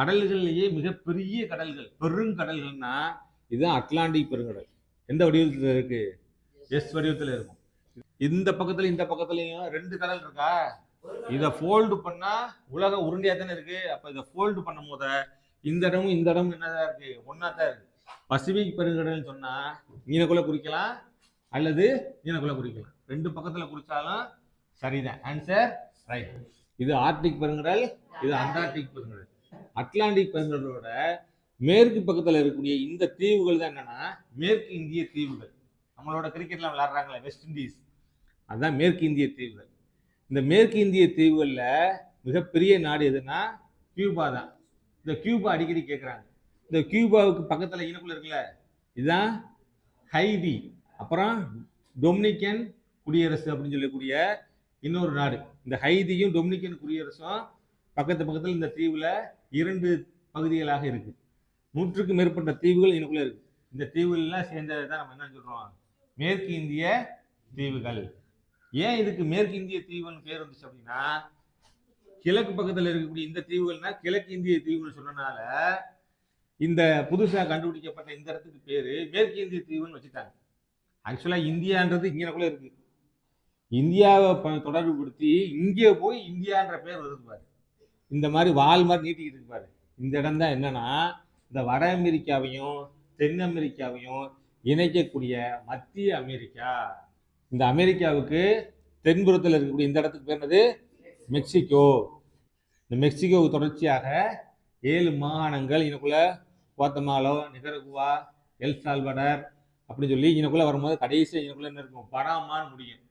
கடல்கள்லேயே மிகப்பெரிய கடல்கள், பெருங்கடல்கள்னா இதுதான் அட்லாண்டிக் பெருங்கடல். எந்த வடிவத்தில் இருக்கு? எஸ் வடிவத்தில் இருக்கும். இந்த பக்கத்துல இந்த பக்கத்துலயும் ரெண்டு கடல் இருக்கா? இதை ஃபோல்டு பண்ணா உலக உருண்டையா தானே இருக்கு. அப்ப இதை ஃபோல்டு பண்ணும் போத இந்த இடமும் இந்த இடமும் என்னதான் இருக்கு? ஒன்னா தான் இருக்கு. பசிபிக் பெருங்கடல் சொன்னா மீனக்குள்ள குறிக்கலாம் அல்லது மீனக்குள்ள குறிக்கலாம். ரெண்டு பக்கத்துல குறிச்சாலும் சரிதான். Answer right. இது ஆர்டிக் பெருங்கடல், இது அண்டார்டிக் பெருங்கடல். அட்லாண்டிக் பெருங்கடலோட மேற்கு பக்கத்துல இருக்கக்கூடிய இந்த தீவுகள் தான் என்னன்னா மேற்கு இந்திய தீவுகள். நம்மளோட கிரிக்கெட்லாம் விளையாடுறாங்களே வெஸ்ட் இண்டீஸ், அதுதான் மேற்கு இந்திய தீவுகள். இந்த மேற்கு இந்திய தீவுகள்ல மிகப்பெரிய நாடு எதுன்னா கியூபா தான். இந்த கியூபா அடிக்கடி கேட்குறாங்க. இந்த கியூபாவுக்கு பக்கத்துல இனக்குள்ள இருக்குல்ல, இதுதான் ஹைதி. அப்புறம் டொமினிக்கன் குடியரசு அப்படின்னு சொல்லக்கூடிய இன்னொரு நாடு. இந்த ஹைதியும் டொமினிக்கன் குடியரசும் பக்கத்துல இந்த தீவுல இரண்டு பகுதிகளாக இருக்கு. 100க்கும் மேற்பட்ட தீவுகள் இனக்குள்ள இருக்கு. இந்த தீவுகள்லாம் சேர்ந்ததை தான் நம்ம என்ன சொல்றோம்? மேற்கு இந்திய தீவுகள். ஏன் இதுக்கு மேற்கு இந்திய தீவுன்னு பேர் வந்துச்சு அப்படின்னா, கிழக்கு பக்கத்தில் இருக்கக்கூடிய இந்த தீவுகள்னா கிழக்கு இந்திய தீவுன்னு சொன்னனால இந்த புதுசாக கண்டுபிடிக்கப்பட்ட இந்த இடத்துக்கு பேரு மேற்கு இந்திய தீவுன்னு வச்சுட்டாங்க. ஆக்சுவலா இந்தியான்றது இங்கனக்குள்ள இருக்கு. இந்தியாவை தொடர்புபடுத்தி இங்கே போய் இந்தியான்ற பேர் வருது பாரு. இந்த மாதிரி வால் மாதிரி நீட்டிக்கிட்டு இருக்கு பாரு. இந்த இடம் தான் என்னன்னா இந்த வட அமெரிக்காவையும் தென் அமெரிக்காவையும் இணைக்கக்கூடிய மத்திய அமெரிக்கா. இந்த அமெரிக்காவுக்கு தென்புறத்தில் இருக்கக்கூடிய இந்த இடத்துக்கு பேர் என்னது? மெக்சிகோ. இந்த மெக்சிகோவுக்கு தொடர்ச்சியாக 7 மாகாணங்கள் இனக்குள்ள குவாத்தமாலா, நிகரகுவா, எல் சால்வடார் அப்படின்னு சொல்லி இனக்குள்ள வரும்போது கடைசி இனக்குள்ள என்ன இருக்கும்? பனாமான்னு முடியும்.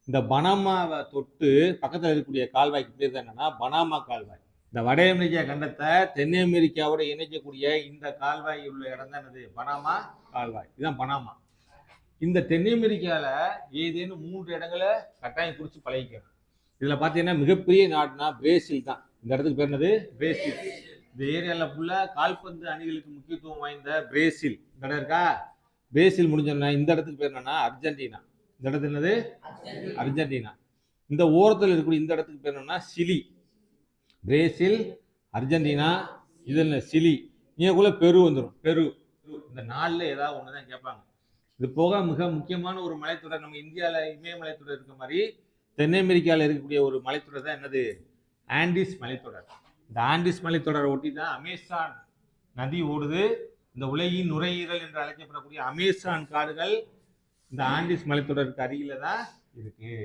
இந்த பனாமாவை தொட்டு பக்கத்தில் இருக்கக்கூடிய கால்வாய்க்கு பேர் தான் என்னன்னா பனாமா கால்வாய். இந்த வட அமெரிக்கா கண்டத்தை தென் அமெரிக்காவோட இணைக்கக்கூடிய இந்த கால்வாய் உள்ள இடம் தான் என்னது? பனாமா கால்வாய். இதுதான் பனாமா. இந்த தென் அமெரிக்கால ஏதேனும் 3 இடங்களை கட்டாயம் குறிச்சு பழகிக்கணும். இதுல பாத்தீங்கன்னா மிகப்பெரிய நாடுனா பிரேசில் தான். இந்த இடத்துக்கு பேர் என்னது? பிரேசில். இந்த ஏரியால ஃபுல்லா கால்பந்து அணிகளுக்கு முக்கியத்துவம் வாய்ந்த பிரேசில் இந்த இடம் இருக்கா? பிரேசில் முடிஞ்சோம்னா இந்த இடத்துக்கு பேர் என்னன்னா அர்ஜென்டினா. இந்த இடத்துக்கு என்னது? அர்ஜென்டினா. இந்த ஓரத்தில் இருக்கக்கூடிய இந்த இடத்துக்கு பேர் என்னன்னா சிலி. பிரேசில், அர்ஜென்டினா, இது என்ன சிலி. இங்கக்குள்ள பெரு வந்துடும். பெரு. இந்த நாள்ல ஏதாவது ஒண்ணுதான் கேட்பாங்க. இது போக மிக முக்கியமான ஒரு மலைத்தொடர் நம்ம இந்தியாவில் இமயமலைத்தொடர் இருக்க மாதிரி தென் அமெரிக்காவில் இருக்கக்கூடிய ஒரு மலைத்தொடர் தான் என்னது? ஆண்டிஸ் மலைத்தொடர். இந்த ஆண்டிஸ் மலைத்தொடரை ஒட்டி தான் அமேசான் நதி ஓடுது. இந்த உலகின் நுரையீரல் என்று அழைக்கப்படக்கூடிய அமேசான் காடுகள் இந்த ஆண்டிஸ் மலைத்தொடருக்கு அருகில தான் இருக்கு.